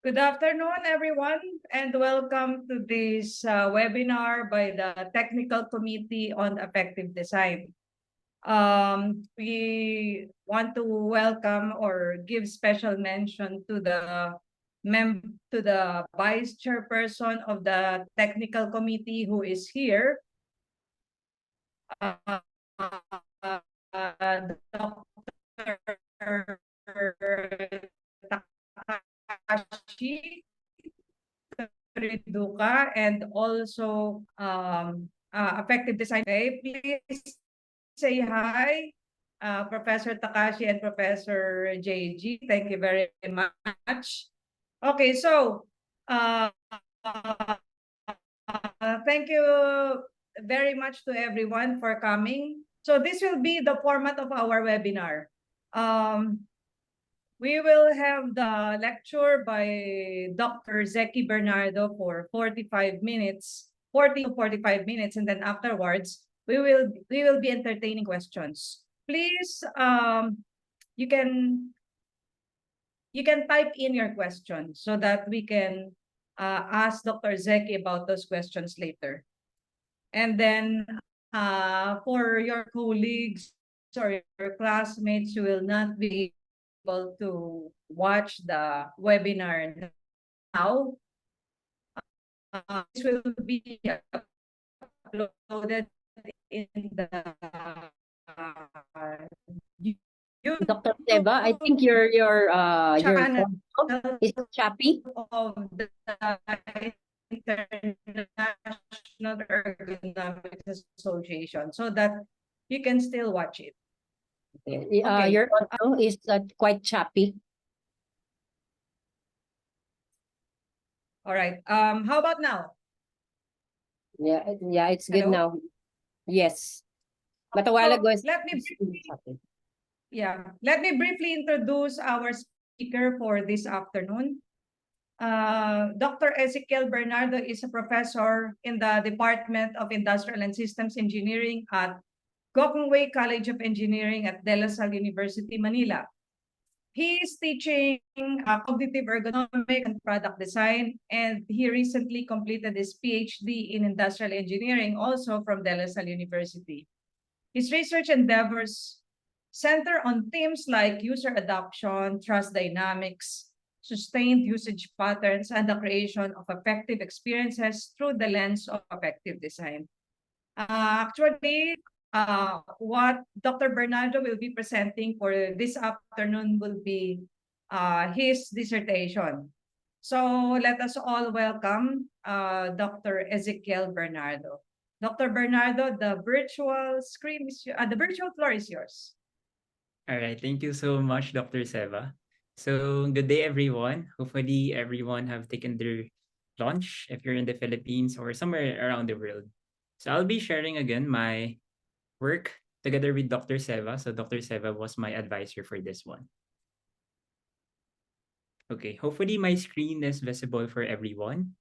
Good afternoon, everyone, and welcome to this webinar by the Technical Committee on Affective Design. We want to welcome or give special mention to the Vice Chairperson of the Technical Committee who is here, Dr. Takashi Riduka, and also Affective Design. Okay, please say hi, Professor Takashi and Professor JG. Thank you very much. Okay, so thank you very much to everyone for coming. So this will be the format of our webinar. We will have the lecture by Dr. Zeki Bernardo for 45 minutes, 40 to 45 minutes, and then afterwards, we will be entertaining questions. Please, you can type in your questions so that we can ask Dr. Zeki about those questions later. And then for your colleagues or your classmates who will not be able to watch the webinar now, this will be uploaded in the Dr. Seba, I think your channel phone is choppy. of the International Ergonomics Association, so that you can still watch it. Okay. Your audio is quite choppy. All right. How about now? Yeah, it's good Hello? now. Yes, but a while So ago, let me briefly introduce our speaker for this afternoon. Dr. Ezekiel Bernardo is a professor in the Department of Industrial and Systems Engineering at Gokongwei College of Engineering at De La Salle University, Manila. He is teaching cognitive ergonomics and product design, and he recently completed his PhD in industrial engineering, also from De La Salle University. His research endeavors center on themes like user adoption, trust dynamics, sustained usage patterns, and the creation of effective experiences through the lens of affective design. Actually, what Dr. Bernardo will be presenting for this afternoon will be his dissertation. So let us all welcome Dr. Ezekiel Bernardo. Dr. Bernardo, the virtual floor is yours. All right, thank you so much, Dr. Seva. So good day, everyone. Hopefully, everyone have taken their lunch if you're in the Philippines or somewhere around the world. So I'll be sharing again my work together with Dr. Seva. So Dr. Seva was my advisor for this one. Okay, hopefully my screen is visible for everyone.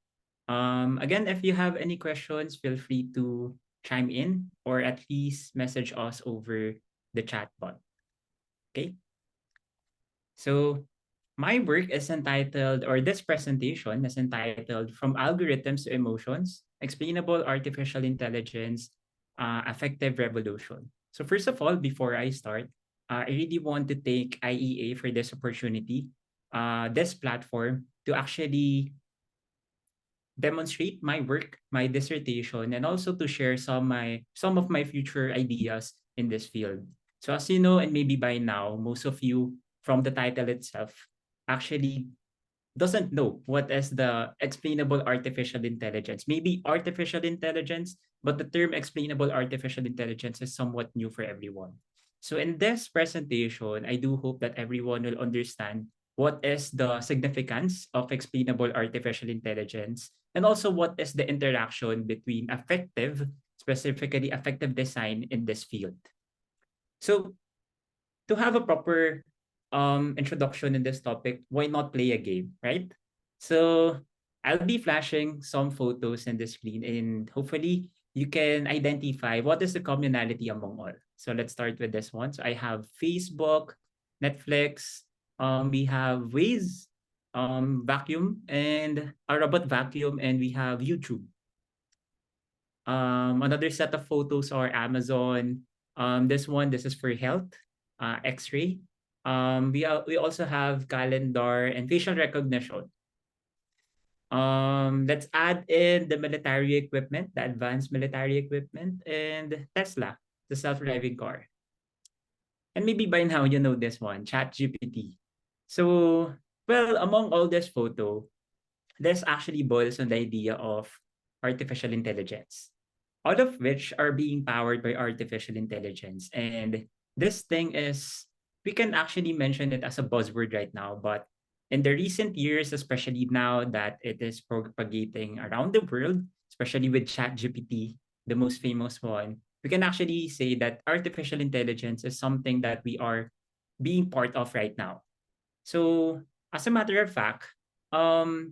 Again, if you have any questions, feel free to chime in or at least message us over the chat bot. Okay. So my work is entitled, or this presentation is entitled From Algorithms to Emotions, Explainable Artificial Intelligence, Affective Revolution. So first of all, before I start, I really want to thank IEA for this opportunity, this platform to actually demonstrate my work, my dissertation, and also to share some of my future ideas in this field. So as you know, and maybe by now, most of you from the title itself actually doesn't know what is the explainable artificial intelligence. Maybe artificial intelligence, but the term explainable artificial intelligence is somewhat new for everyone. So in this presentation, I do hope that everyone will understand what is the significance of explainable artificial intelligence, and also what is the interaction between specifically affective design in this field. So to have a proper introduction in this topic, why not play a game, right? So I'll be flashing some photos in the screen, and hopefully you can identify what is the commonality among all. So let's start with this one. So I have Facebook, Netflix, we have Waze, vacuum and a robot vacuum, and we have YouTube. Another set of photos are Amazon. This is for health, X-ray. We also have calendar and facial recognition. Let's add in the military equipment, the advanced military equipment, and Tesla, the self-driving car. And maybe by now you know this one, ChatGPT. So, well, among all this photo, this actually boils on the idea of artificial intelligence, all of which are being powered by artificial intelligence. And this thing is, we can actually mention it as a buzzword right now, but in the recent years, especially now that it is propagating around the world, especially with ChatGPT, the most famous one, we can actually say that artificial intelligence is something that we are being part of right now. So, as a matter of fact, the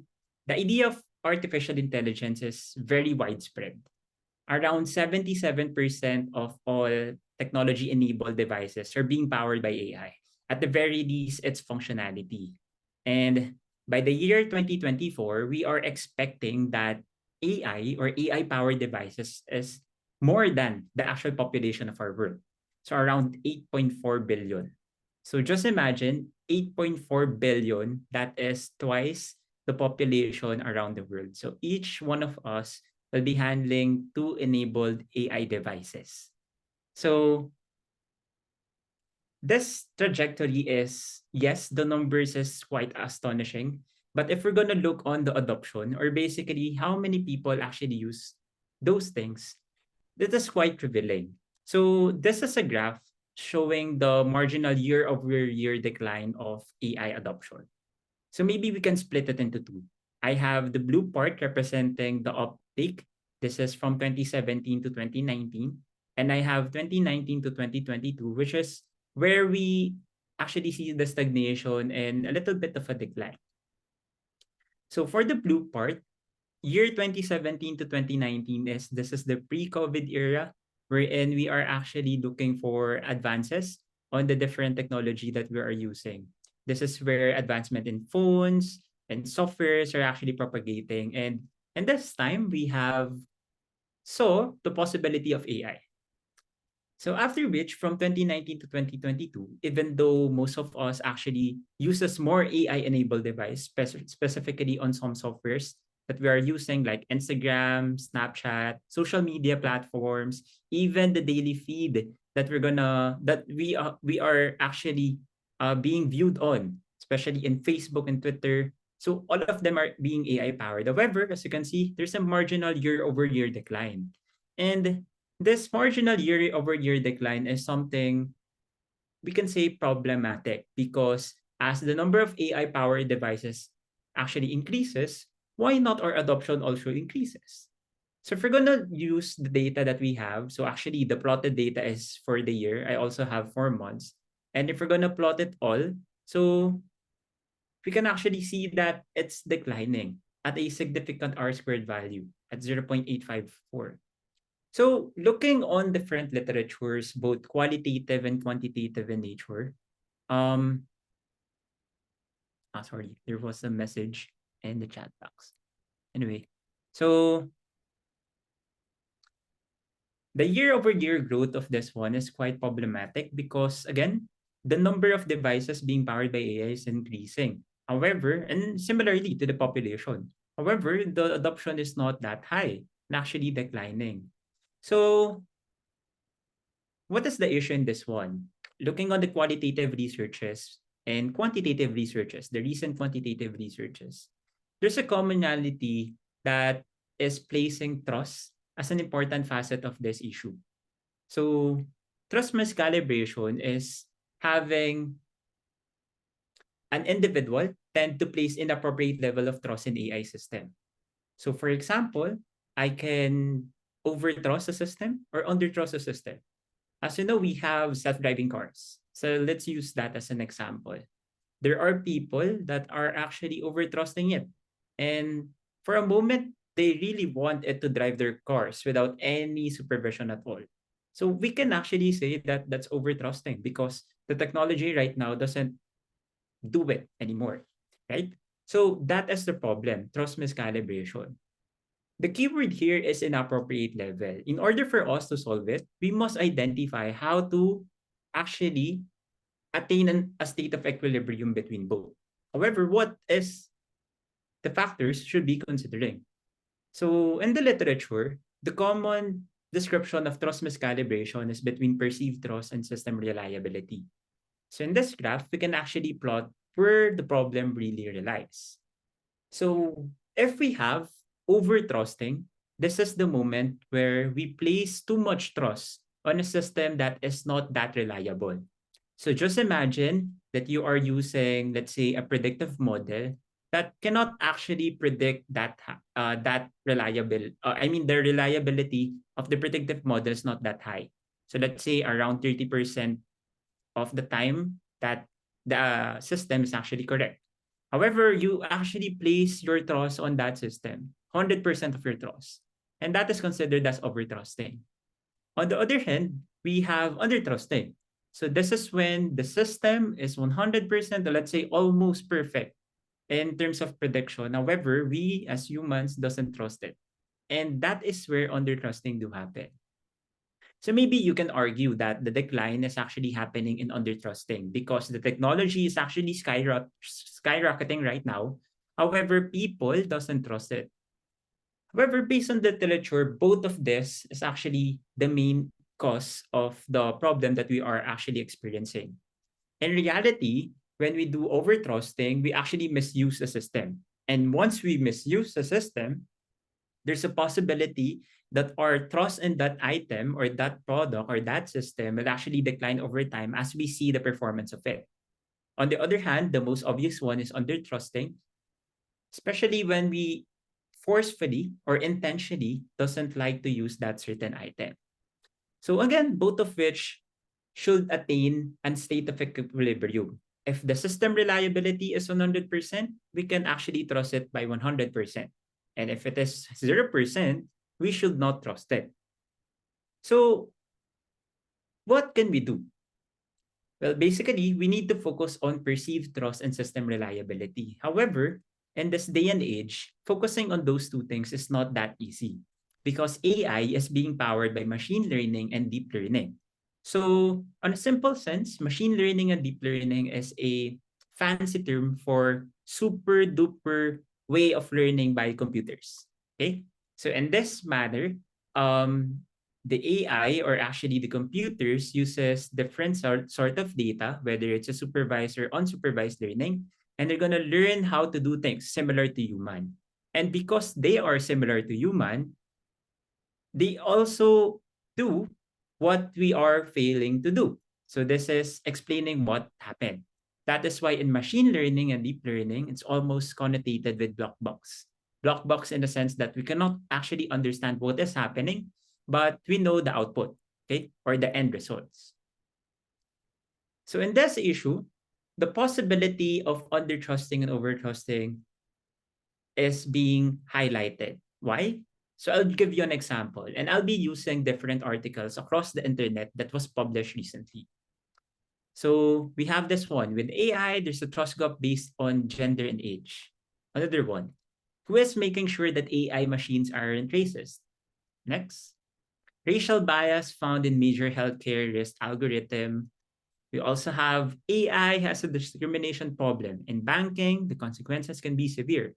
idea of artificial intelligence is very widespread. Around 77% of all technology-enabled devices are being powered by AI. At the very least, its functionality. And by the year 2024, we are expecting that AI or AI-powered devices is more than the actual population of our world. So around 8.4 billion. So just imagine 8.4 billion, that is twice the population around the world. So each one of us will be handling two enabled AI devices. So this trajectory is, yes, the numbers is quite astonishing. But if we're going to look on the adoption, or basically how many people actually use those things, that is quite revealing. So this is a graph showing the marginal year-over-year decline of AI adoption. So maybe we can split it into two. I have the blue part representing the uptake. This is from 2017 to 2019. And I have 2019 to 2022, which is where we actually see the stagnation and a little bit of a decline. So for the blue part, year 2017 to 2019 is the pre-COVID era, wherein we are actually looking for advances on the different technology that we are using. This is where advancement in phones and softwares are actually propagating. And this time we have saw the possibility of AI. So after which, from 2019 to 2022, even though most of us actually uses more AI-enabled device, specifically on some softwares that we are using like Instagram, Snapchat, social media platforms, even the daily feed that we are actually being viewed on, especially in Facebook and Twitter. So all of them are being AI powered. However, as you can see, there's a marginal year-over-year decline. And this marginal year-over-year decline is something we can say problematic, because as the number of AI-powered devices actually increases, why not our adoption also increases? So if we're going to use the data that we have, so actually the plotted data is for the year. I also have 4 months. And if we're going to plot it all, so we can actually see that it's declining at a significant R squared value at 0.854. So looking on different literatures, both qualitative and quantitative in nature, sorry, there was a message in the chat box. Anyway, so the year-over-year growth of this one is quite problematic because, again, the number of devices being powered by AI is increasing. However, and similarly to the population, however, the adoption is not that high and actually declining. So what is the issue in this one? Looking on the qualitative researches and quantitative researches, the recent quantitative researches, there's a commonality that is placing trust as an important facet of this issue. So trust miscalibration is having an individual tend to place inappropriate level of trust in AI system. So for example, I can overtrust a system or undertrust a system. As you know, we have self-driving cars. So let's use that as an example. There are people that are actually overtrusting it. And for a moment, they really want it to drive their cars without any supervision at all. So we can actually say that that's overtrusting because the technology right now doesn't do it anymore, right? So that is the problem, trust miscalibration. The keyword here is inappropriate level. In order for us to solve it, we must identify how to actually attain a state of equilibrium between both. However, what is the factors should be considering? So in the literature, the common description of trust miscalibration is between perceived trust and system reliability. So in this graph, we can actually plot where the problem really relies. So if we have over trusting, this is the moment where we place too much trust on a system that is not that reliable. So just imagine that you are using, let's say, a predictive model that cannot actually predict that reliable. I mean, the reliability of the predictive model is not that high. So let's say around 30% of the time that the system is actually correct. However, you actually place your trust on that system, 100% of your trust. And that is considered as overtrusting. On the other hand, we have undertrusting. So this is when the system is 100%, let's say almost perfect in terms of prediction. However, we as humans doesn't trust it. And that is where undertrusting do happen. So maybe you can argue that the decline is actually happening in undertrusting because the technology is actually skyrocketing right now. However, people doesn't trust it. However, based on the literature, both of this is actually the main cause of the problem that we are actually experiencing. In reality, when we do overtrusting, we actually misuse the system. And once we misuse the system, there's a possibility that our trust in that item or that product or that system will actually decline over time as we see the performance of it. On the other hand, the most obvious one is undertrusting, especially when we forcefully or intentionally doesn't like to use that certain item. So again, both of which should attain a state of equilibrium. If the system reliability is 100%, we can actually trust it by 100%. And if it is 0%, we should not trust it. So what can we do? Well, basically, we need to focus on perceived trust and system reliability. However, in this day and age, focusing on those two things is not that easy because AI is being powered by machine learning and deep learning. So, on a simple sense, machine learning and deep learning is a fancy term for super duper way of learning by computers. Okay? So, in this manner, the AI or actually the computers uses different sort of data, whether it's a supervised or unsupervised learning, and they're going to learn how to do things similar to human. And because they are similar to human, they also do what we are failing to do. So this is explaining what happened. That is why in machine learning and deep learning, it's almost connotated with block box. Block box in the sense that we cannot actually understand what is happening, but we know the output, okay, or the end results. So in this issue, the possibility of undertrusting and overtrusting is being highlighted. Why? So I'll give you an example, and I'll be using different articles across the internet that was published recently. So we have this one. With AI, there's a trust gap based on gender and age. Another one. Who is making sure that AI machines aren't racist? Next. Racial bias found in major healthcare risk algorithm. We also have AI has a discrimination problem. In banking, the consequences can be severe.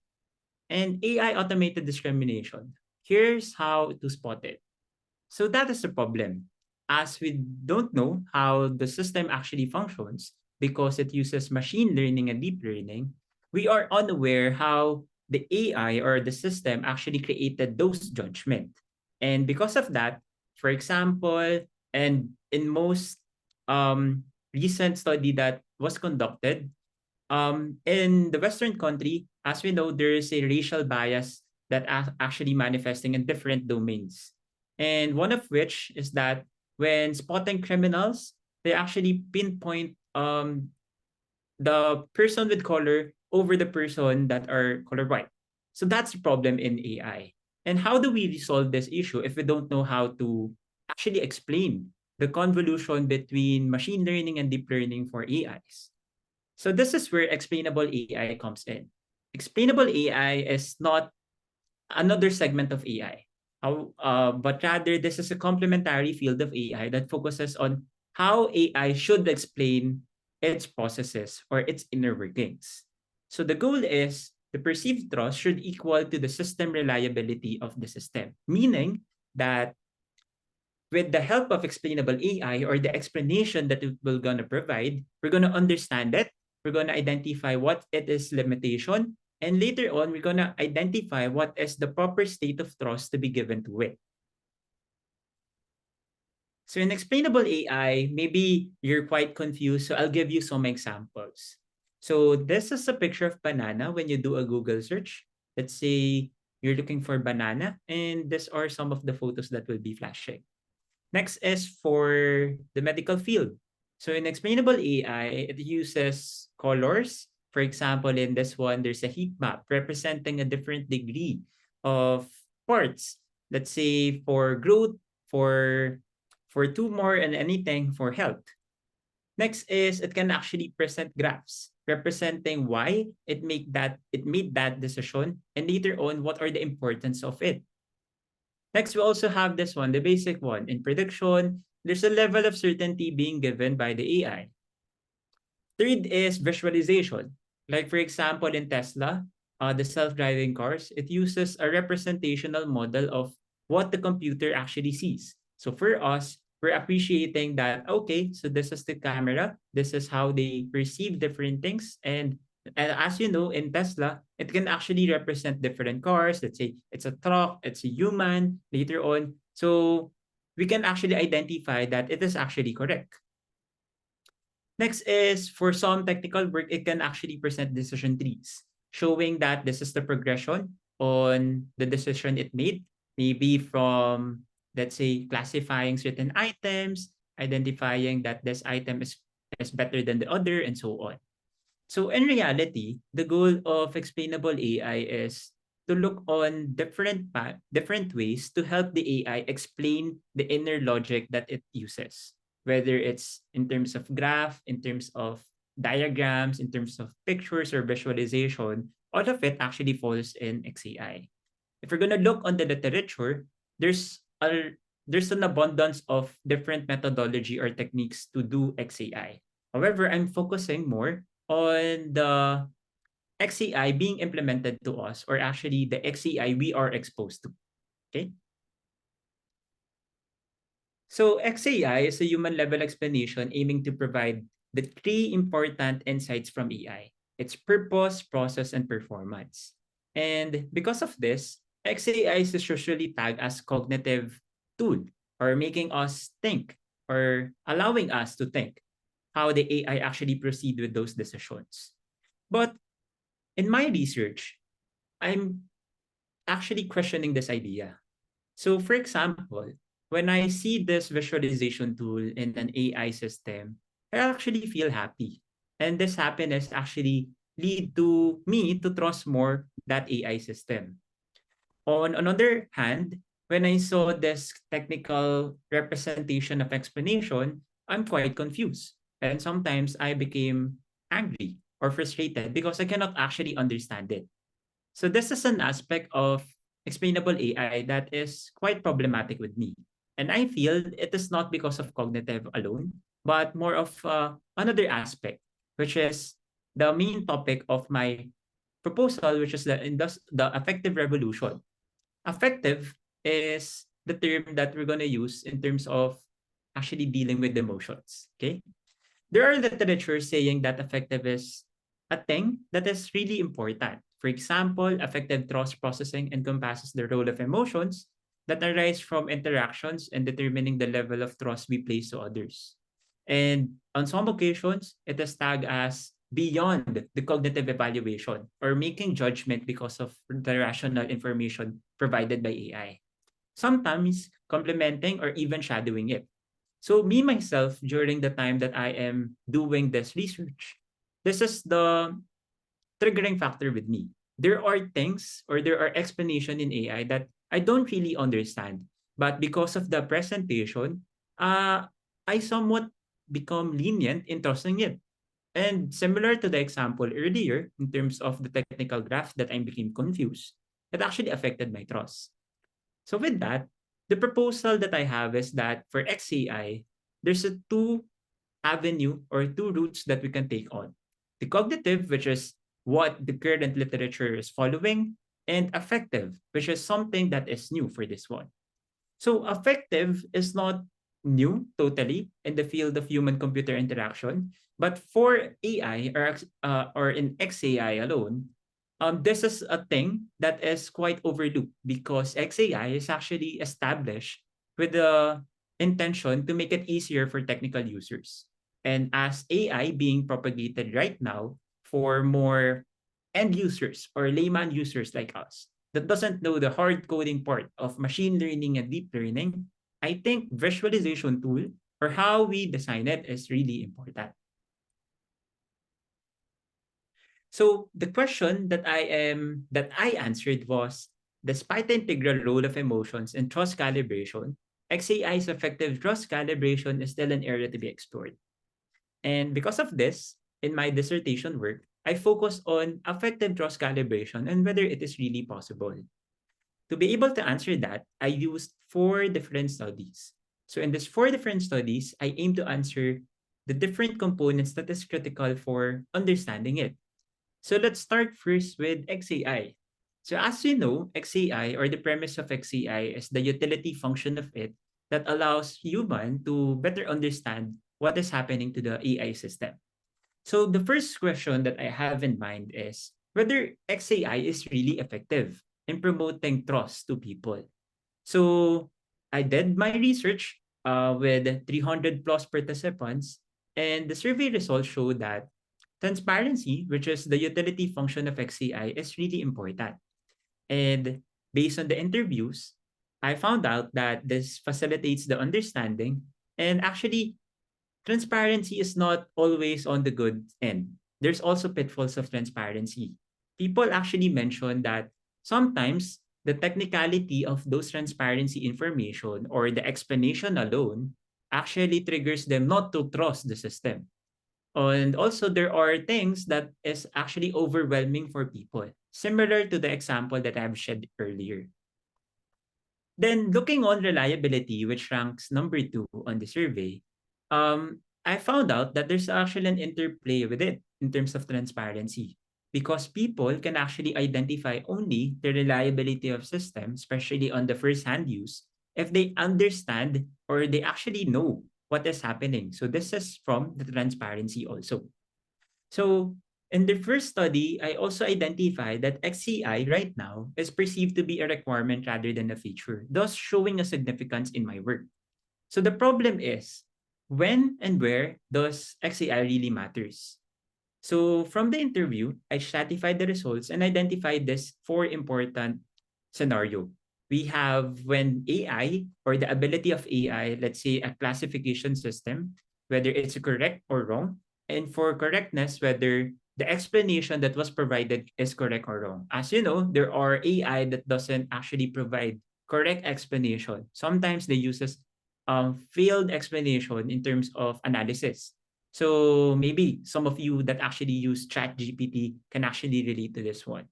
And AI automated discrimination. Here's how to spot it. So that is the problem. As we don't know how the system actually functions because it uses machine learning and deep learning, we are unaware how the AI or the system actually created those judgment. And because of that, for example, and in most recent study that was conducted, in the Western country, as we know, there is a racial bias that actually manifesting in different domains. And one of which is that when spotting criminals, they actually pinpoint the person with color over the person that are color white. So that's the problem in AI. And how do we resolve this issue if we don't know how to actually explain the convolution between machine learning and deep learning for AIs? So this is where explainable AI comes in. explainable AI is not another segment of AI. But rather, this is a complementary field of AI that focuses on how AI should explain its processes or its inner workings. So the goal is the perceived trust should equal to the system reliability of the system, meaning that with the help of explainable AI or the explanation that it will gonna provide, we're gonna understand it, we're gonna identify what it is limitation, and later on, we're gonna identify what is the proper state of trust to be given to it. So in explainable AI, maybe you're quite confused, so I'll give you some examples. So this is a picture of banana when you do a Google search. Let's say you're looking for banana, and these are some of the photos that will be flashing. Next is for the medical field. So in explainable AI, it uses colors. For example, in this one, there's a heat map representing a different degree of parts. Let's say for growth, for tumor, and anything for health. Next is it can actually present graphs representing why it made that decision, and later on what are the importance of it. Next, we also have this one, the basic one. In prediction, there's a level of certainty being given by the AI. Third is visualization. Like for example, in Tesla, the self-driving cars, it uses a representational model of what the computer actually sees. So for us, we're appreciating that, okay, so this is the camera, this is how they perceive different things. And as you know, in Tesla, it can actually represent different cars. Let's say it's a truck, it's a human, later on. So we can actually identify that it is actually correct. Next is for some technical work, it can actually present decision trees, showing that this is the progression on the decision it made, maybe from, let's say, classifying certain items, identifying that this item is better than the other, and so on. So in reality, the goal of explainable AI is to look on different ways to help the AI explain the inner logic that it uses, whether it's in terms of graph, in terms of diagrams, in terms of pictures or visualization. All of it actually falls in XAI. If we're gonna look on the literature, there's a there's an abundance of different methodology or techniques to do XAI. However, I'm focusing more on the XAI being implemented to us, or actually the XAI we are exposed to. Okay. So XAI is a human level explanation aiming to provide the three important insights from AI: its purpose, process, and performance. And because of this, XAI is usually tagged as cognitive tool, or making us think, or allowing us to think how the AI actually proceed with those decisions. But in my research, I'm actually questioning this idea. So for example, when I see this visualization tool in an AI system, I actually feel happy. And this happiness actually lead to me to trust more that AI system. On another hand, when I saw this technical representation of explanation, I'm quite confused. And sometimes I became angry or frustrated because I cannot actually understand it. So this is an aspect of explainable AI that is quite problematic with me. And I feel it is not because of cognitive alone, but more of another aspect, which is the main topic of my proposal, which is the affective revolution. Affective is the term that we're going to use in terms of actually dealing with emotions. Okay. There are literature saying that affective is a thing that is really important. For example, affective trust processing encompasses the role of emotions that arise from interactions and determining the level of trust we place to others. And on some occasions, it is tagged as beyond the cognitive evaluation or making judgment because of the rational information provided by AI. Sometimes complementing or even shadowing it. So me myself, during the time that I am doing this research, this is the triggering factor with me. There are things or there are explanation in AI that I don't really understand. But because of the presentation, I somewhat become lenient in trusting it. And similar to the example earlier, in terms of the technical graph that I became confused, it actually affected my trust. So with that, the proposal that I have is that for XAI, there's a two avenue or two routes that we can take on. The cognitive, which is what the current literature is following, and affective, which is something that is new for this one. So affective is not new totally in the field of human-computer interaction, but for AI or in XAI alone, this is a thing that is quite overlooked because XAI is actually established with the intention to make it easier for technical users. And as AI being propagated right now for more end users or layman users like us, that doesn't know the hard coding part of machine learning and deep learning, I think visualization tool or how we design it is really important. So the question that I answered was, despite the integral role of emotions in trust calibration, XAI's effective trust calibration is still an area to be explored. And because of this, in my dissertation work, I focus on affective trust calibration and whether it is really possible. To be able to answer that, I used 4 different studies. So in these 4 different studies, I aim to answer the different components that is critical for understanding it. So let's start first with XAI. So as you know, XAI or the premise of XAI is the utility function of it that allows human to better understand what is happening to the AI system. So the first question that I have in mind is whether XAI is really effective in promoting trust to people. So I did my research with 300 plus participants, and the survey results show that transparency, which is the utility function of XAI, is really important. And based on the interviews, I found out that this facilitates the understanding, and actually transparency is not always on the good end. There's also pitfalls of transparency. People actually mention that sometimes the technicality of those transparency information or the explanation alone actually triggers them not to trust the system. And also there are things that is actually overwhelming for people, similar to the example that I've shared earlier. Then looking on reliability, which ranks number 2 on the survey, I found out that there's actually an interplay with it in terms of transparency because people can actually identify only the reliability of systems, especially on the first-hand use, if they understand or they actually know what is happening. So this is from the transparency also. So in the first study, I also identified that XCI right now is perceived to be a requirement rather than a feature, thus showing a significance in my work. So the problem is, when and where does XCI really matters? So from the interview, I stratified the results and identified these 4 important scenario. We have when AI or the ability of AI, let's say a classification system, whether it's correct or wrong, and for correctness, whether the explanation that was provided is correct or wrong. As you know, there are AI that doesn't actually provide correct explanation. Sometimes they uses failed explanation in terms of analysis. So maybe some of you that actually use ChatGPT can actually relate to this one.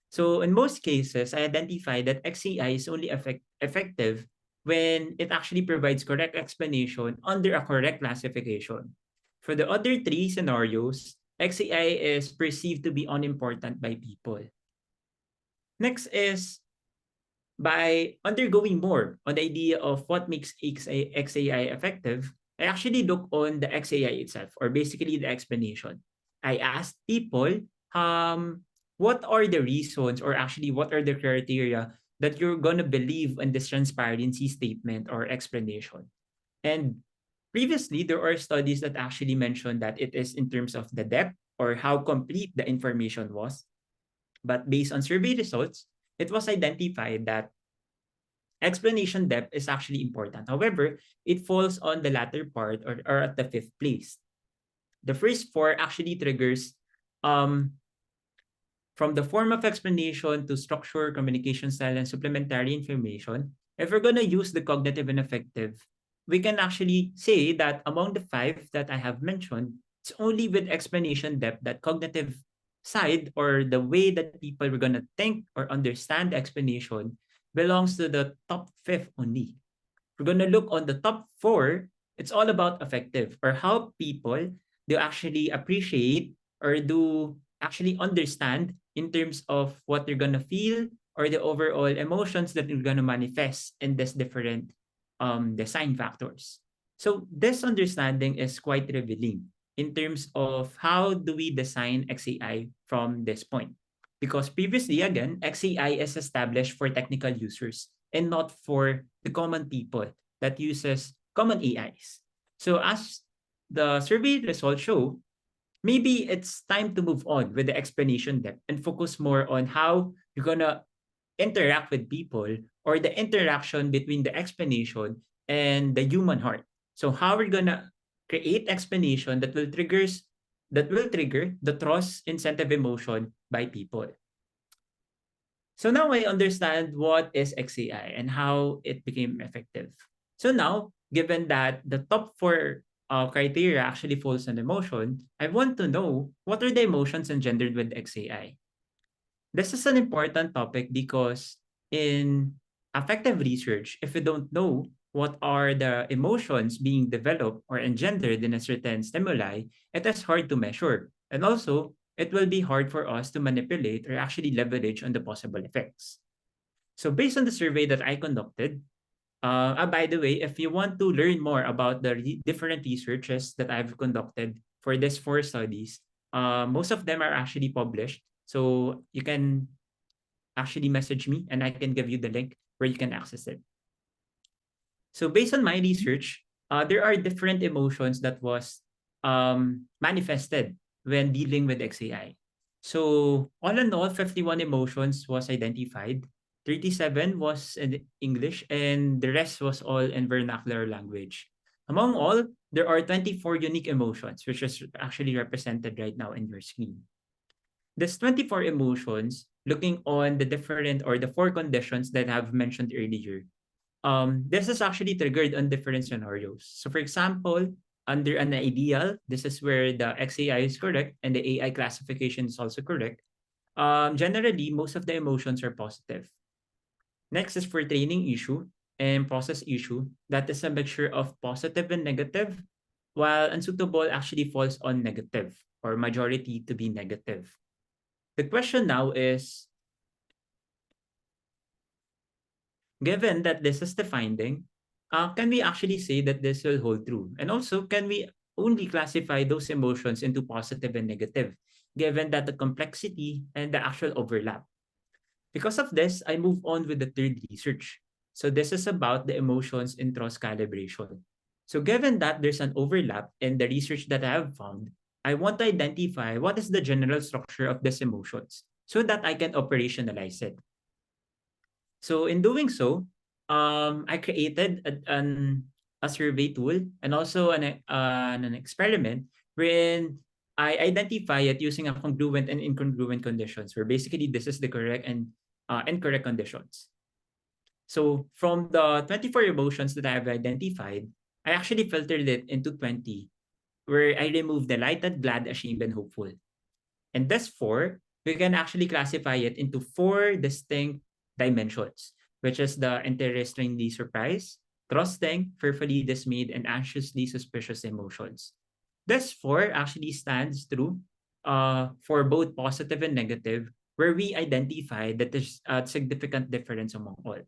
So in most cases, I identify that XAI is only effective when it actually provides correct explanation under a correct classification. For the other 3 scenarios, XAI is perceived to be unimportant by people. Next is by undergoing more on the idea of what makes XAI effective, I actually look on the XAI itself, or basically the explanation. I asked people, what are the reasons, or actually what are the criteria that you're gonna believe in this transparency statement or explanation? And previously, there are studies that actually mention that it is in terms of the depth or how complete the information was. But based on survey results, it was identified that explanation depth is actually important. However, it falls on the latter part or at the 5th place. The first 4 actually triggers from the form of explanation to structure, communication style, and supplementary information. If we're going to use the cognitive and affective, we can actually say that among the 5 that I have mentioned, It's only with explanation depth that cognitive side, or the way that people were gonna think or understand the explanation, belongs to the top fifth only. We're gonna look on the top four. It's all about affective, or how people do actually appreciate or do actually understand in terms of what they're gonna feel, or the overall emotions that they're gonna manifest in this different design factors. So this understanding is quite revealing in terms of how do we design XAI from this point. Because previously, again, XAI is established for technical users and not for the common people that uses common AIs. So as the survey results show, maybe it's time to move on with the explanation depth and focus more on how you're gonna interact with people, or the interaction between the explanation and the human heart. So how we're gonna create explanation that will trigger the trust incentive emotion by people. So now I understand what is XAI and how it became effective. So now, given that the top four criteria actually falls on emotion, I want to know what are the emotions engendered with XAI. This is an important topic because in affective research, if you don't know what are the emotions being developed or engendered in a certain stimuli, it is hard to measure. And also, it will be hard for us to manipulate or actually leverage on the possible effects. So based on the survey that I conducted, by the way, if you want to learn more about the different researches that I've conducted for these four studies, most of them are actually published. So you can actually message me and I can give you the link where you can access it. So based on my research, there are different emotions that was manifested when dealing with XAI. So all in all, 51 emotions was identified. 37 was in English, and the rest was all in vernacular language. Among all, there are 24 unique emotions, which is actually represented right now in your screen. These 24 emotions, looking on the different or the four conditions that I've mentioned earlier, this is actually triggered on different scenarios. So for example, under an ideal, this is where the XAI is correct and the AI classification is also correct. Generally, most of the emotions are positive. Next is for training issue and process issue. That is a mixture of positive and negative, while unsuitable actually falls on negative, or majority to be negative. The question now is, given that this is the finding, can we actually say that this will hold true? And also, can we only classify those emotions into positive and negative, given that the complexity and the actual overlap? Because of this, I move on with the third research. So this is about the emotions in trust calibration. So given that there's an overlap in the research that I have found, I want to identify what is the general structure of these emotions so that I can operationalize it. So in doing so, I created a survey tool and also an experiment wherein I identify it using a congruent and incongruent conditions, where basically this is the correct and incorrect conditions. So from the 24 emotions that I have identified, I actually filtered it into 20, where I removed the lighted, glad, ashamed, and hopeful. And this four, we can actually classify it into four distinct dimensions, which is the interestingly surprised, trusting, fearfully dismayed, and anxiously suspicious emotions. This four actually stands true for both positive and negative, where we identify that there's a significant difference among all.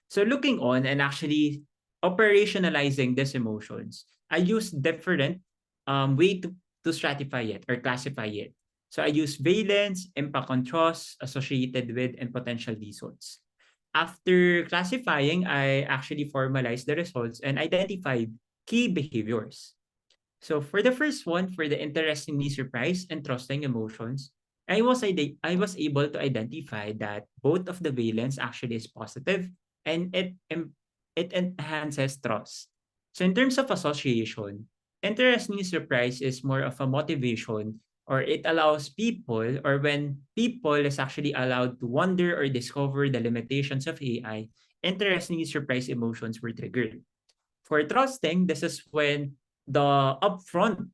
So looking on and actually operationalizing these emotions, I use different way to stratify it or classify it. So I use valence, impact on trust, associated with, and potential results. After classifying, I actually formalized the results and identified key behaviors. So for the first one, for the interestingly surprised and trusting emotions, I was able to identify that both of the valence actually is positive, and it enhances trust. So in terms of association, interestingly surprised is more of a motivation, or it allows people, or when people is actually allowed to wonder or discover the limitations of AI, interestingly surprised emotions were triggered. For trusting, this is when the upfront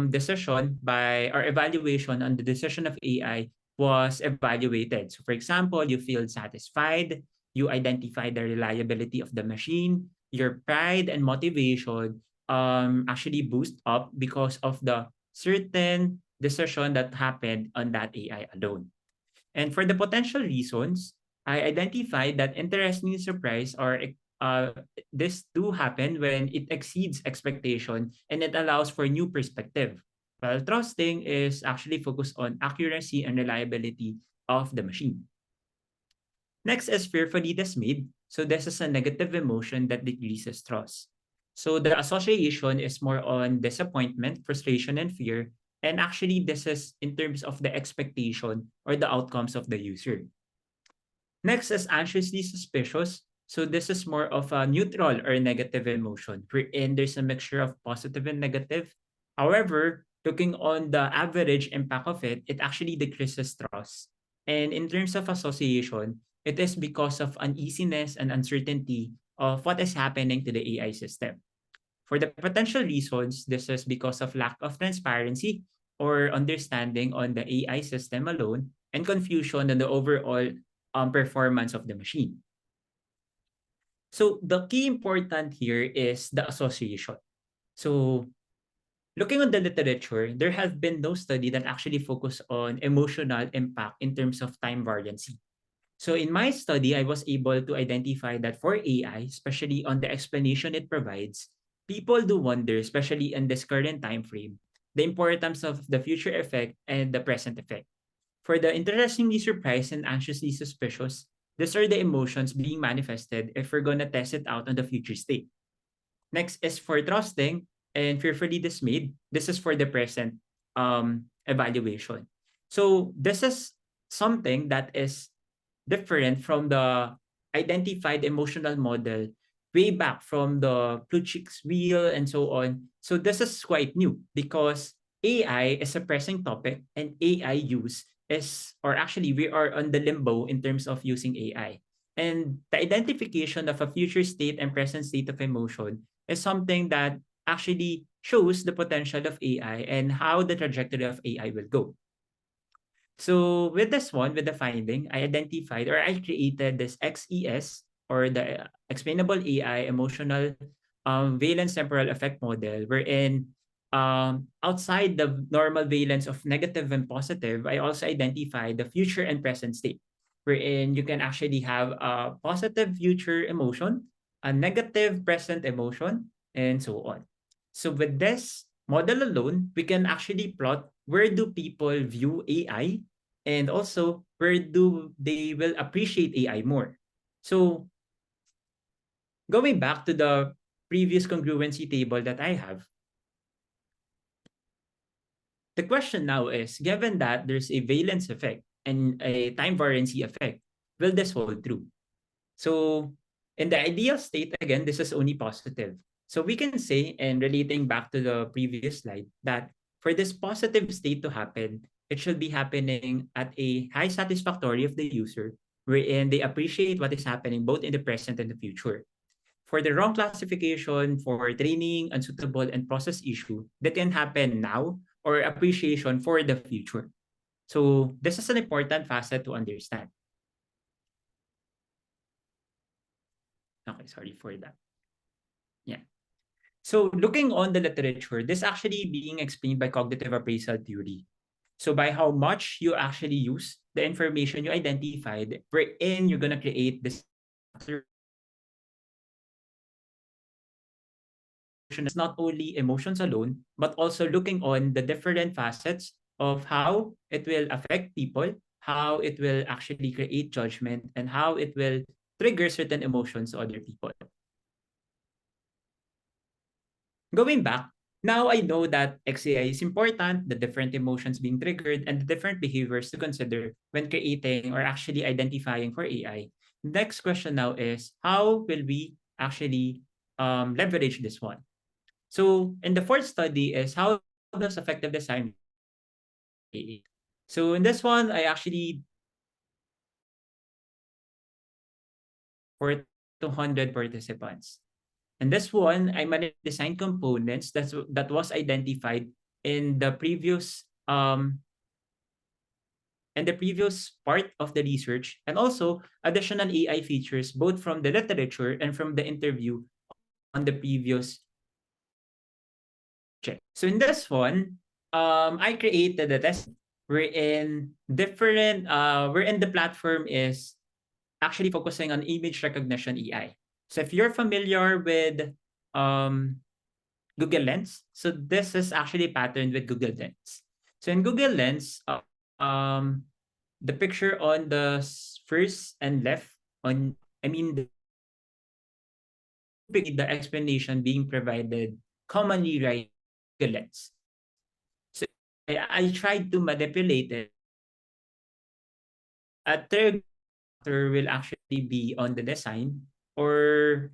decision by or evaluation on the decision of AI was evaluated. So for example, you feel satisfied, you identify the reliability of the machine, your pride and motivation actually boost up because of the certain decision that happened on that AI alone. And for the potential reasons, I identified that interestingly surprise or this do happen when it exceeds expectation and it allows for new perspective. While trusting is actually focused on accuracy and reliability of the machine. Next is fearfully dismayed. So this is a negative emotion that decreases trust. So the association is more on disappointment, frustration, and fear. And actually, this is in terms of the expectation or the outcomes of the user. Next is anxiously suspicious. So this is more of a neutral or negative emotion, wherein there's a mixture of positive and negative. However, looking on the average impact of it, it actually decreases trust. And in terms of association, it is because of uneasiness and uncertainty of what is happening to the AI system. For the potential reasons, this is because of lack of transparency or understanding on the AI system alone and confusion on the overall performance of the machine. So the key important here is the association. So looking on the literature, there have been no study that actually focus on emotional impact in terms of time variancy. So in my study, I was able to identify that for AI, especially on the explanation it provides, people do wonder, especially in this current time frame, the importance of the future effect and the present effect. For the interestingly surprised and anxiously suspicious, these are the emotions being manifested if we're going to test it out on the future state. Next is for trusting and fearfully dismayed. This is for the present evaluation. So this is something that is different from the identified emotional model way back from the Plutchik's wheel and so on. So this is quite new because AI is a pressing topic and AI use is, or actually we are on the limbo in terms of using AI. And the identification of a future state and present state of emotion is something that actually shows the potential of AI and how the trajectory of AI will go. So with this one, with the finding, I identified or I created this XES or the Explainable AI Emotional Valence Temporal Effect Model, wherein outside the normal valence of negative and positive, I also identified the future and present state, wherein you can actually have a positive future emotion, a negative present emotion, and so on. So with this model alone, we can actually plot where do people view AI and also where do they will appreciate AI more. So going back to the previous congruency table that I have, the question now is, given that there's a valence effect and a time variancy effect, will this hold true? So in the ideal state, again, this is only positive. So we can say, and relating back to the previous slide, that for this positive state to happen, it should be happening at a high satisfactory of the user, wherein they appreciate what is happening both in the present and the future. For the wrong classification, for training, unsuitable, and process issue, that can happen now or appreciation for the future. So this is an important facet to understand. Okay, sorry for that. Yeah. So looking on the literature, this actually being explained by cognitive appraisal theory. So by how much you actually use the information you identified, wherein you're going to create this it's not only emotions alone, but also looking on the different facets of how it will affect people, how it will actually create judgment, and how it will trigger certain emotions to other people. Going back, now I know that XAI is important, the different emotions being triggered, and the different behaviors to consider when creating or actually identifying for AI. Next question now is, how will we actually leverage this one? So in the fourth study is how does affective design AI? So in this one, I actually for 200 participants. And this one, I managed design components that was identified in the previous part of the research, and also additional AI features both from the literature and from the interview on the previous check. So in this one, I created a test wherein the platform is actually focusing on image recognition AI. So if you're familiar with um, Google Lens, so this is actually patterned with Google Lens. So in Google Lens, the picture on the first and left on, I mean, the explanation being provided commonly right Google Lens. So I tried to manipulate it. A third factor will actually be on the design, or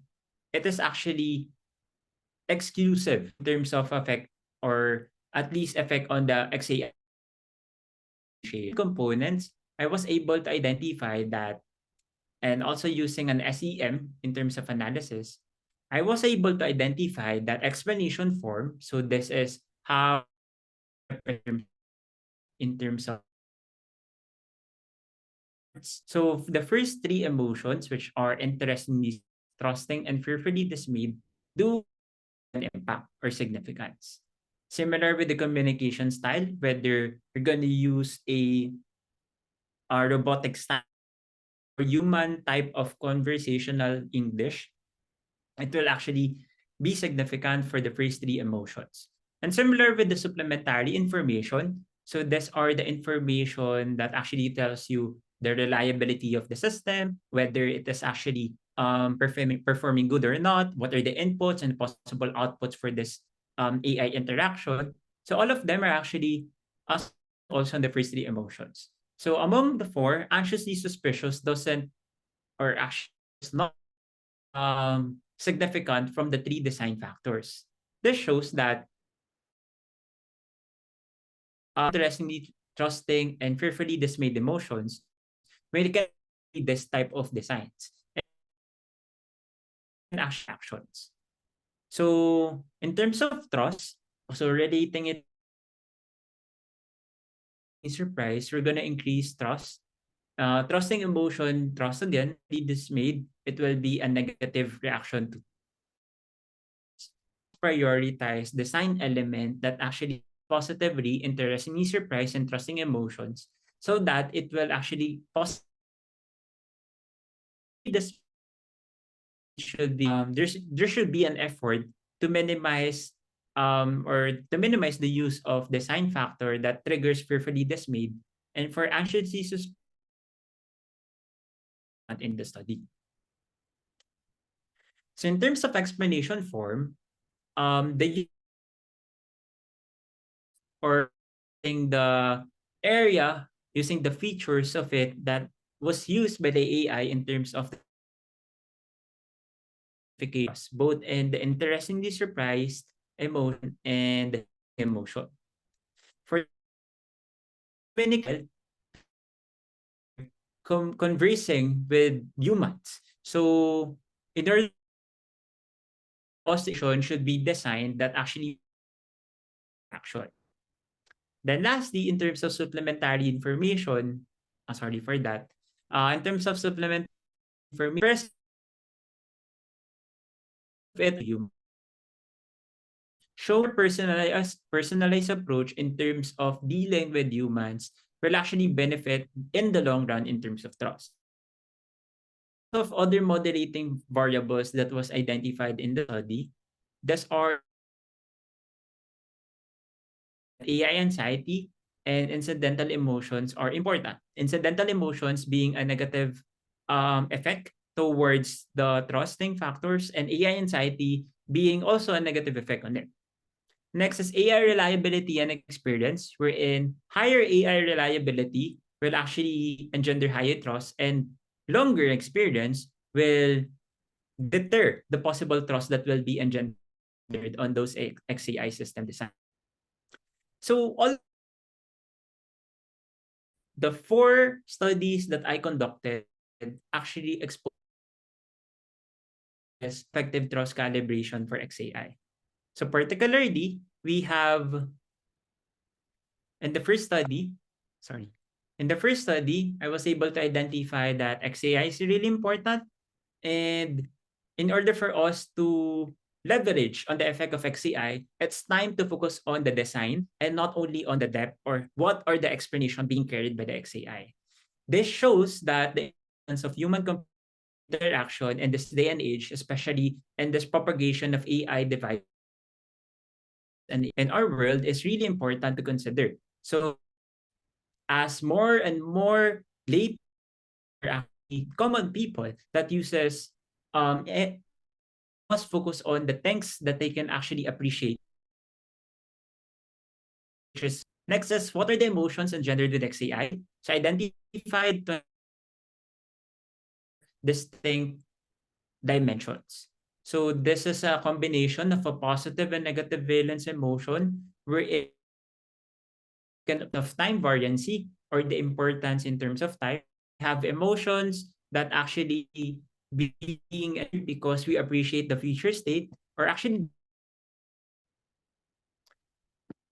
it is actually exclusive in terms of effect, or at least effect on the XAI components. I was able to identify that, and also using an SEM in terms of analysis, I was able to identify that explanation form. So this is how in terms of, so the first three emotions, which are interestingly trusting and fearfully dismayed, do an impact or significance. Similar with the communication style, whether you're going to use a robotic style or human type of conversational English, it will actually be significant for the first three emotions. And similar with the supplementary information, so these are the information that actually tells you the reliability of the system, whether it is actually performing good or not, what are the inputs and possible outputs for this AI interaction. So all of them are actually also in the first three emotions. So among the four, anxiously suspicious doesn't, or actually is not significant from the three design factors. This shows that interestingly trusting and fearfully dismayed emotions when it can be this type of designs and actions. So in terms of trust, so relating it surprise, we're gonna increase trust. Trusting emotion, trust again, be dismayed, it will be a negative reaction to prioritize design element that actually positively interestingly surprise and trusting emotions, so that it will actually this should be there should be an effort to minimize the use of design factor that triggers fearfully dismayed and for anxiously suspicious in the study. So in terms of explanation form, the or the area using the features of it that was used by the AI in terms of the both in the interestingly surprised emotion and emotion. For clinical, conversing with humans. So in order, position should be designed that actually action. Then lastly, in terms of supplementary information, sorry for that. In terms of supplementary information, first, it you show personalized approach in terms of dealing with humans will actually benefit in the long run in terms of trust. Of other moderating variables that was identified in the study, these are AI anxiety and incidental emotions are important. Incidental emotions being a negative effect towards the trusting factors, and AI anxiety being also a negative effect on it. Next is AI reliability and experience, wherein higher AI reliability will actually engender higher trust, and longer experience will deter the possible trust that will be engendered on those XAI system design. So all the four studies that I conducted actually exposed effective trust calibration for XAI. So particularly, we have in the first study, I was able to identify that XAI is really important. And in order for us to leverage on the effect of XAI, it's time to focus on the design and not only on the depth or what are the explanation being carried by the XAI. This shows that the importance of human interaction in this day and age, especially in this propagation of AI devices and in our world, is really important to consider. So as more and more lay actually common people that uses must focus on the things that they can actually appreciate, which is next is what are the emotions engendered with XAI? So identified distinct dimensions. So this is a combination of a positive and negative valence emotion where it can of time variancy or the importance in terms of time. Have emotions that actually being because we appreciate the future state or actually.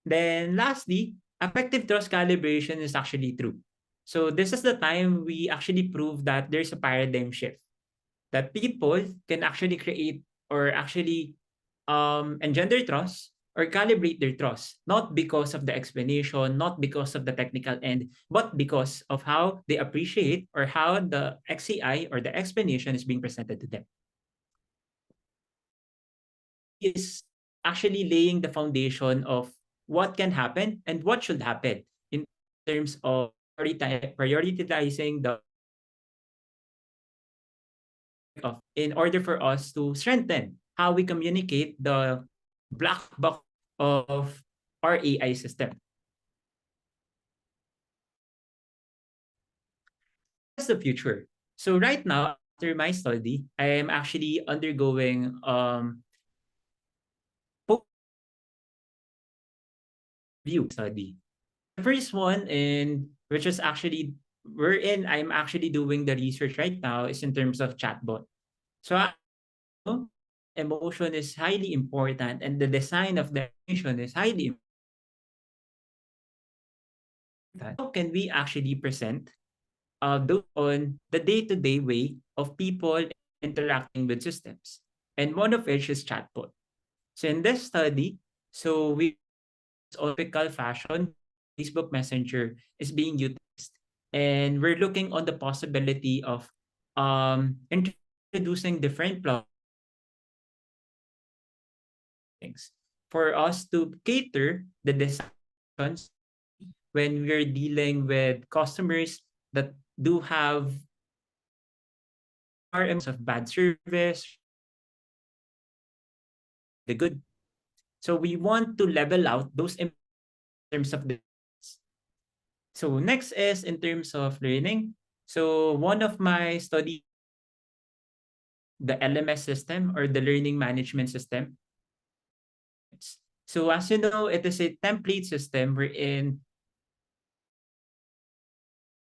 Then lastly, affective trust calibration is actually true. So this is the time we actually prove that there's a paradigm shift, that people can actually create or actually engender trust or calibrate their trust, not because of the explanation, not because of the technical end, but because of how they appreciate or how the XCI or the explanation is being presented to them. Is actually laying the foundation of what can happen and what should happen in terms of prioritizing the of in order for us to strengthen how we communicate the black box of our AI system. That's the future. So right now, after my study, I am actually undergoing view study. The first one, in which is actually wherein I'm actually doing the research right now, is in terms of chatbot. So emotion is highly important and the design of the emotion is highly important. How can we actually present those on the day-to-day way of people interacting with systems? And one of which is chatbot. So in this study, so we topical fashion, Facebook Messenger is being utilized. And we're looking on the possibility of introducing different things for us to cater the decisions when we're dealing with customers that do have RMs of bad service, the good. So we want to level out those in terms of the. So next is in terms of learning. So one of my study, the LMS system or the learning management system. So as you know, it is a template system wherein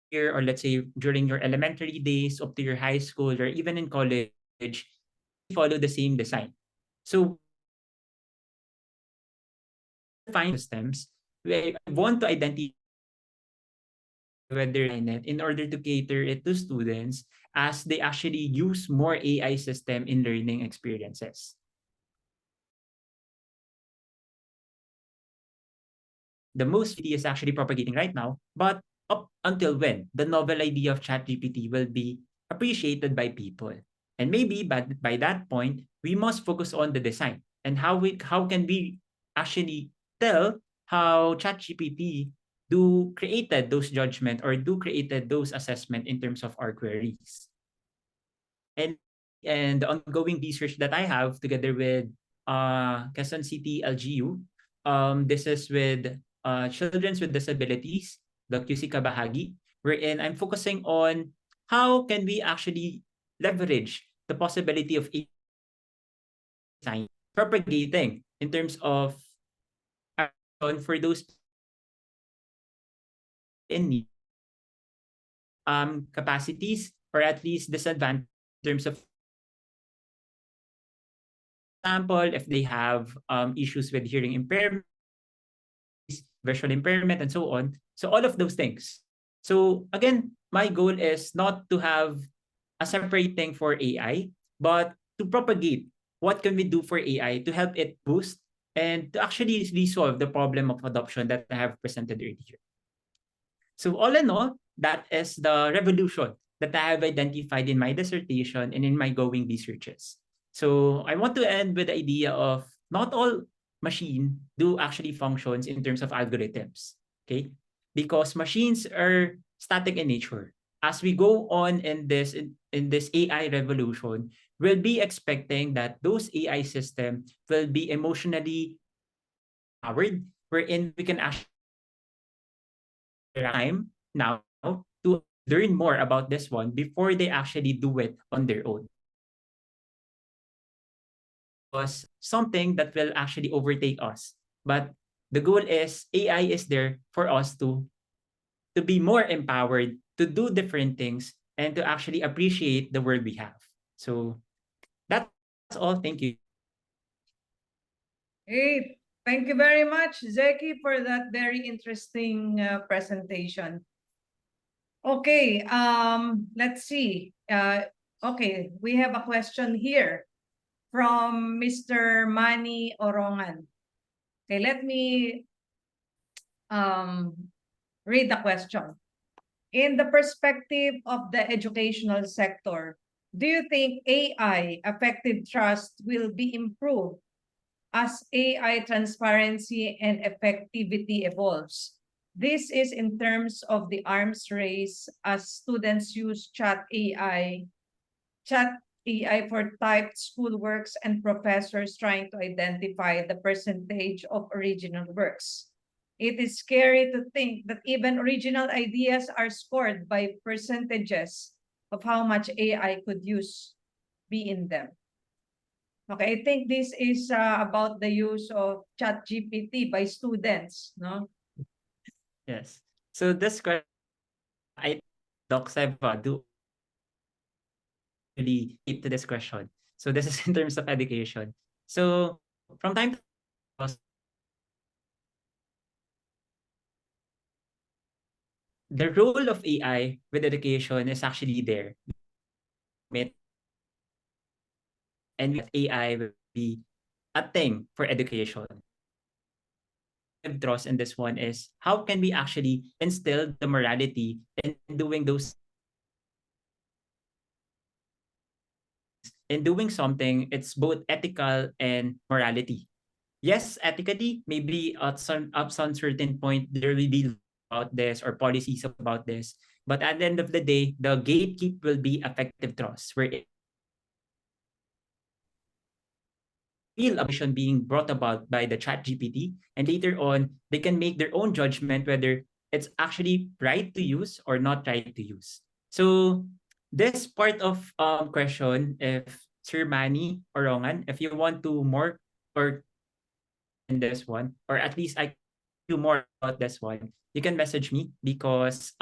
here, or let's say during your elementary days up to your high school or even in college, follow the same design. So find systems, we want to identify whether in order to cater it to students as they actually use more AI system in learning experiences. The most is actually propagating right now, but up until when the novel idea of ChatGPT will be appreciated by people. And maybe by that point, we must focus on the design and how can we actually tell how ChatGPT do created those judgment or do created those assessment in terms of our queries. And the ongoing research that I have together with Quezon City LGU, this is with children with disabilities, the QC Kabahagi, wherein I'm focusing on how can we actually leverage the possibility of AI propagating in terms of for those in capacities or at least disadvantage in terms of example if they have issues with hearing impairment, visual impairment, and so on. So all of those things. So again, my goal is not to have a separate thing for AI, but to propagate what can we do for AI to help it boost and to actually resolve the problem of adoption that I have presented earlier. So all in all, that is the revolution that I have identified in my dissertation and in my going researches. So I want to end with the idea of not all machine do actually functions in terms of algorithms. Okay? Because machines are static in nature. As we go on in this AI revolution, we'll be expecting that those AI system will be emotionally powered, wherein we can actually time now to learn more about this one before they actually do it on their own. Was something that will actually overtake us. But the goal is AI is there for us to be more empowered, to do different things, and to actually appreciate the world we have. So that's all. Thank you. Hey, thank you very much, Zeki, for that very interesting presentation. Okay, let's see. Okay, we have a question here from Mr. Manny Orongan. Okay, let me read the question. In the perspective of the educational sector, do you think AI affective trust will be improved as AI transparency and effectivity evolves? This is in terms of the arms race as students use chat AI for typed schoolworks and professors trying to identify the percentage of original works. It is scary to think that even original ideas are scored by percentages of how much AI could be in them. Okay, I think this is about the use of ChatGPT by students, no? Yes. So this question, I Doc Seba do really keep to this question. So this is in terms of education. So from time to time, the role of AI with education is actually there. And AI will be a thing for education. Trust in this one is how can we actually instill the morality in doing something, it's both ethical and morality. Yes, ethically, maybe at some certain point there will be about this or policies about this. But at the end of the day, the gatekeep will be affective trust, where real ambition being brought about by the chat GPT, and later on they can make their own judgment whether it's actually right to use or not right to use. So this part of question, if Sir Manny or Rongan, if you want to more or in this one, or at least I do more about this one, you can message me because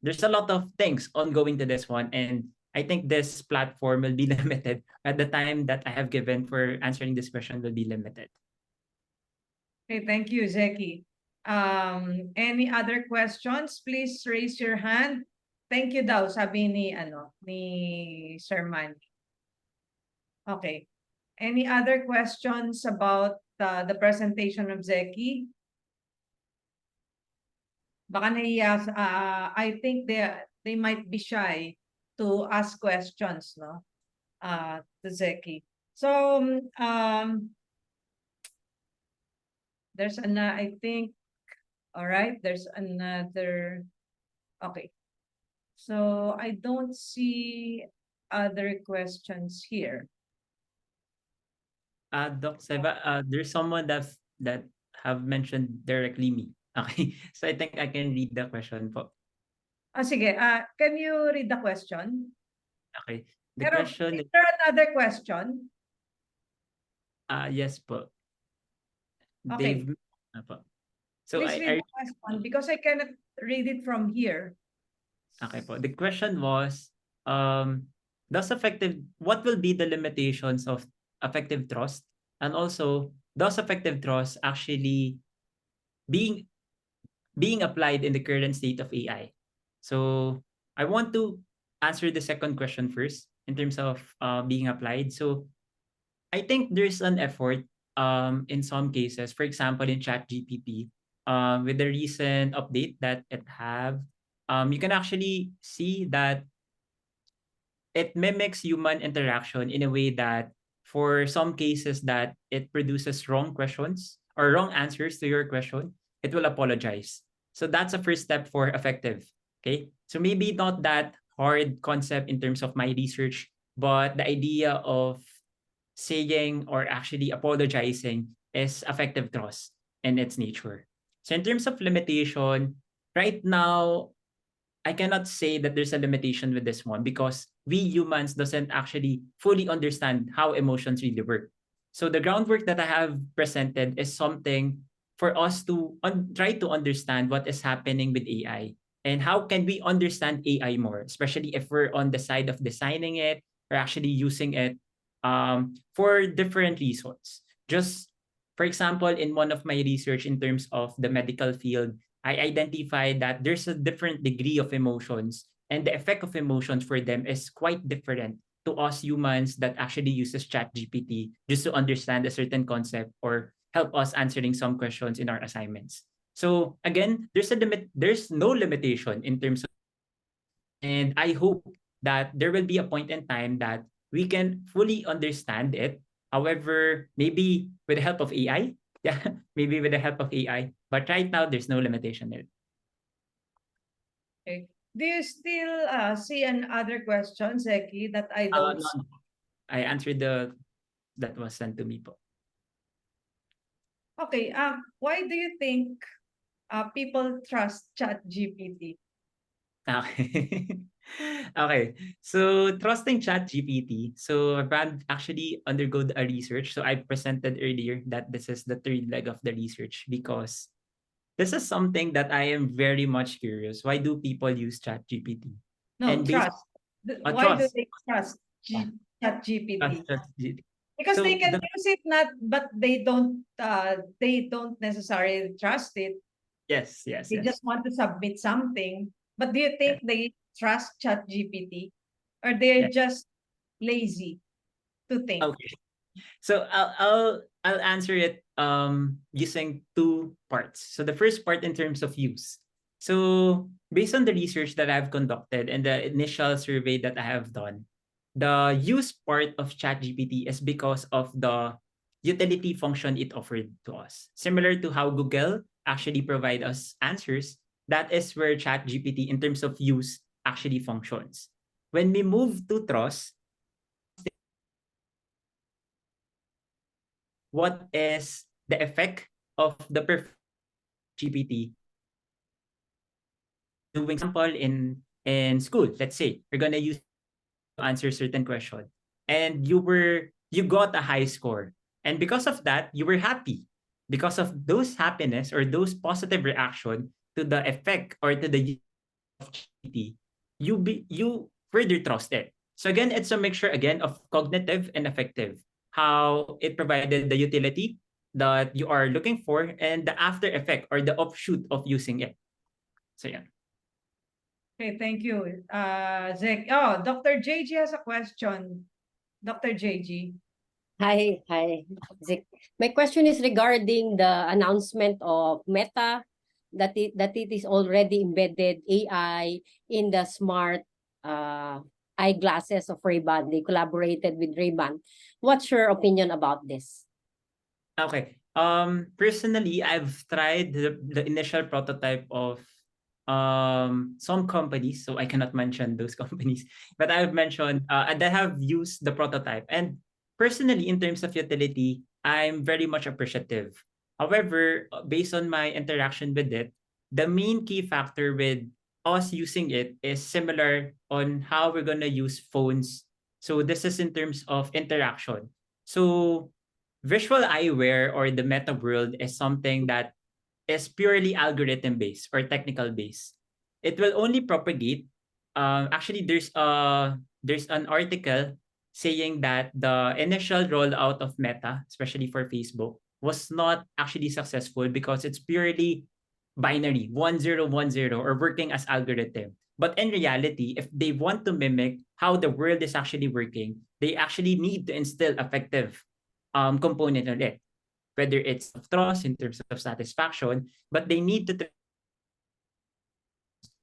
there's a lot of things ongoing to this one, and I think this platform will be limited. At the time that I have given for answering this question will be limited. Okay, thank you, Zeki. Any other questions? Please raise your hand. Thank you daw, sabi ni Sir Manny. Okay. Any other questions about the presentation of Zeki? Baka nahiya, I think they might be shy to ask questions, no? To Zeki. So, there's I think, all right, there's another, okay. So I don't see other questions here. Doc Seba, there's someone that have mentioned directly me. Okay, so I think I can read the question po. Sige, can you read the question? Okay, the Pero question is there another question? yes po. Okay. Dave, po. So Please read the question because I cannot read it from here. Okay po. The question was, what will be the limitations of affective trust? And also, does affective trust actually being being applied in the current state of AI. So I want to answer the second question first in terms of being applied. So I think there's an effort in some cases. For example, in ChatGPT, with the recent update that it have, you can actually see that it mimics human interaction in a way that for some cases that it produces wrong questions or wrong answers to your question, it will apologize. So that's a first step for effective. Okay. So maybe not that hard concept in terms of my research, but the idea of saying or actually apologizing is affective trust in its nature. So in terms of limitation, right now I cannot say that there's a limitation with this one because we humans doesn't actually fully understand how emotions really work. So the groundwork that I have presented is something for us to try to understand what is happening with AI and how can we understand AI more, especially if we're on the side of designing it or actually using it for different reasons. Just for example, in one of my research in terms of the medical field, I identified that there's a different degree of emotions and the effect of emotions for them is quite different to us humans that actually uses ChatGPT just to understand a certain concept or help us answering some questions in our assignments. So again, there's no limitation in terms of, and I hope that there will be a point in time that we can fully understand it. However, maybe with the help of AI, yeah, maybe with the help of AI. But right now, there's no limitation there. Okay. Do you still see another question, Zeki, that I don't No, no. I answered that was sent to me po. Okay, why do you think people trust ChatGPT? Okay. Okay. So trusting ChatGPT. So Brad actually undergo a research. So I presented earlier that this is the third leg of the research because this is something that I am very much curious. Why do people use ChatGPT? No, And based trust. on Why do trust, they trust yeah, ChatGPT? ChatGPT. Because they So can use it not, but they don't necessarily trust it. yes, yes, They yes, just want to submit something. But do you yes, think they trust ChatGPT, or they're yes. just lazy to think? Okay. So I'll answer it using two parts. So the first part in terms of use. So based on the research that I've conducted and the initial survey that I have done, the use part of ChatGPT is because of the utility function it offered to us. Similar to how Google actually provide us answers, that is where ChatGPT in terms of use actually functions. When we move to trust, what is the effect of the GPT doing sample in school. Let's say you're gonna use to answer certain question, and you got a high score, and because of that, you were happy. Because of those happiness or those positive reaction to the effect or to the use of GPT, you further trust it. So again, it's a mixture again of cognitive and affective. How it provided the utility that you are looking for and the after effect or the offshoot of using it. So yeah. Okay, thank you, Zek. Oh, Dr. JG has a question. Dr. JG. Hi, Zik. My question is regarding the announcement of Meta that it is already embedded AI in the smart uh, eyeglasses of Ray-Ban. They collaborated with Ray-Ban. What's your opinion about this? Okay. Personally, I've tried the initial prototype of some companies, so I cannot mention those companies, but I've mentioned that have used the prototype. And personally, in terms of utility, I'm very much appreciative. However, based on my interaction with it, the main key factor with us using it is similar on how we're gonna use phones. So this is in terms of interaction. So visual eyewear or the meta world is something that is purely algorithm based or technical based. It will only propagate. Actually, there's an article saying that the initial rollout of Meta, especially for Facebook, was not actually successful because it's purely binary 1010 or working as algorithm. But in reality, if they want to mimic how the world is actually working, they actually need to instill affective component on it, whether it's of trust in terms of satisfaction, but they need to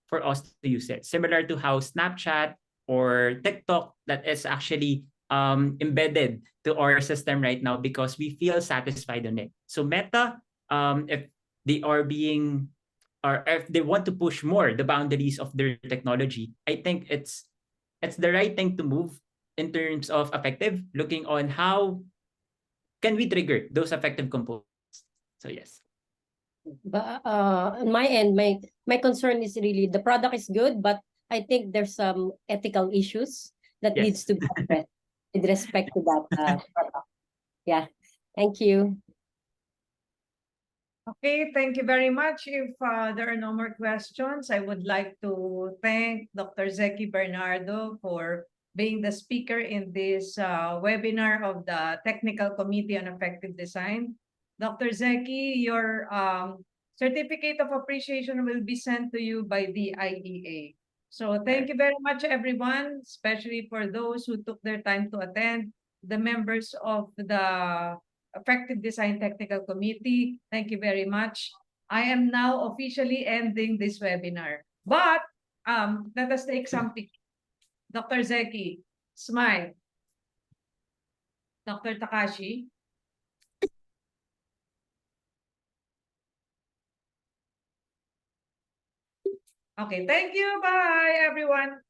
for us to use it. Similar to how Snapchat or TikTok that is actually embedded to our system right now because we feel satisfied on it. So Meta, if they are being or if they want to push more the boundaries of their technology, I think it's the right thing to move in terms of affective, looking on how can we trigger those affective components. So yes. But on my end, my concern is really the product is good, but I think there's some ethical issues that Yes. needs to be addressed with respect to that product. Yeah. Thank you. Okay, thank you very much. If there are no more questions, I would like to thank Dr. Zeki Bernardo for being the speaker in this webinar of the Technical Committee on Effective Design. Dr. Zeki, your certificate of appreciation will be sent to you by the IEA. So thank you very much, everyone, especially for those who took their time to attend, the members of the Effective Design Technical Committee. Thank you very much. I am now officially ending this webinar. But let us take some pictures. Dr. Zeki, smile. Dr. Takashi. Okay, thank you. Bye, everyone.